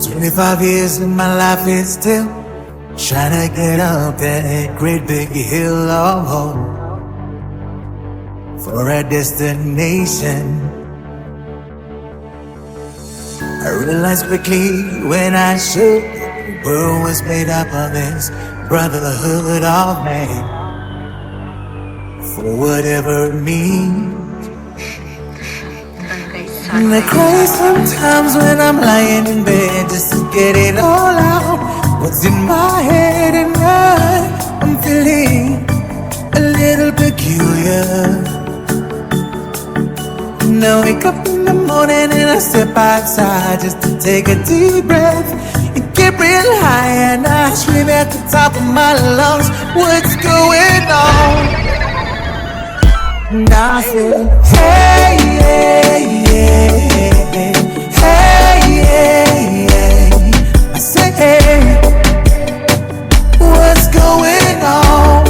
25 years and my life is still trying to get up that great big hill of hope for a destination. I realized quickly when I should, the world was made up of this brotherhood of man, for whatever it means. And I cry sometimes when I'm lying in bed just to get it all out. What's in my head, and I'm feeling a little peculiar. And I wake up in the morning and I step outside just to take a deep breath and get real high, and I scream at the top of my lungs, what's going on? And I say, hey, hey, hey, hey, hey, hey. I say, hey, what's going on?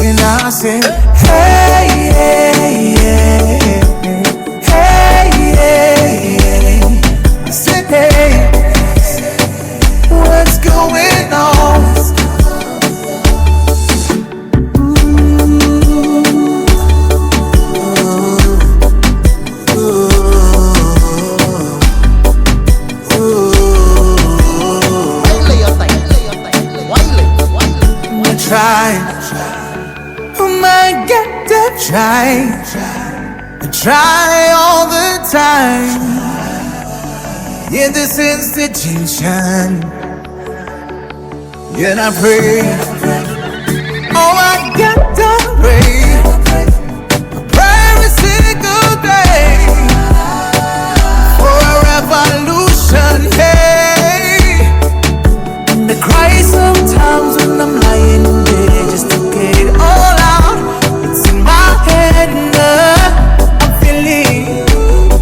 And I say, hey, hey, hey, hey, hey. I say, hey, what's going on? I try all the time in this institution, and I pray, oh I got to pray, every single day for a revolution, hey. And I cry sometimes when I'm lying in bed just to get it all out. It's in my head and I'm feeling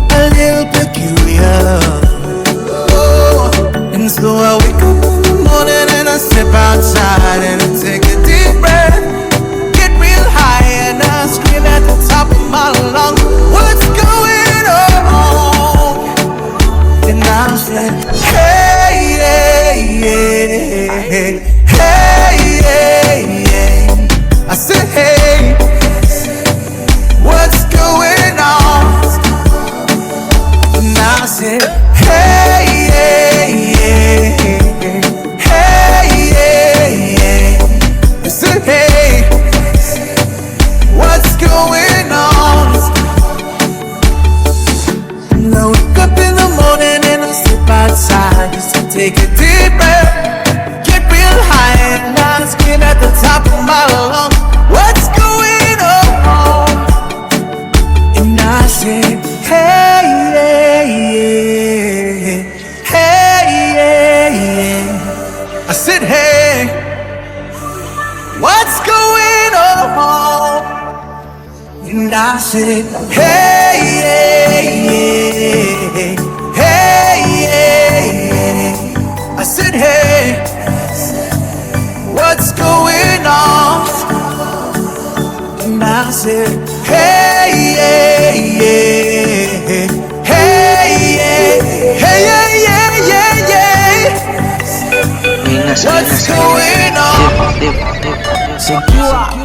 a little peculiar. Oh, and so I wake up in the morning and I step outside and I take a deep breath, get real high, and I scream at the top of my lungs, what's going on? And I say, hey, hey, hey, hey, hey, hey, hey. I say, hey, what's going on? And I say, hey, hey, hey, hey, hey, hey. I say, hey, what's going on? And I wake up in the morning and I step outside just to take a deep breath, get real high, and I scream at the top of my lungs, what's going on? And I said, hey, hey, hey, hey, hey. I said, hey, what's going on? And I said, hey, hey, hey, hey, hey, hey. I said, hey, what's going on? And I said, hey, hey, hey, hey, hey, hey, hey, hey, what's going on? Secure.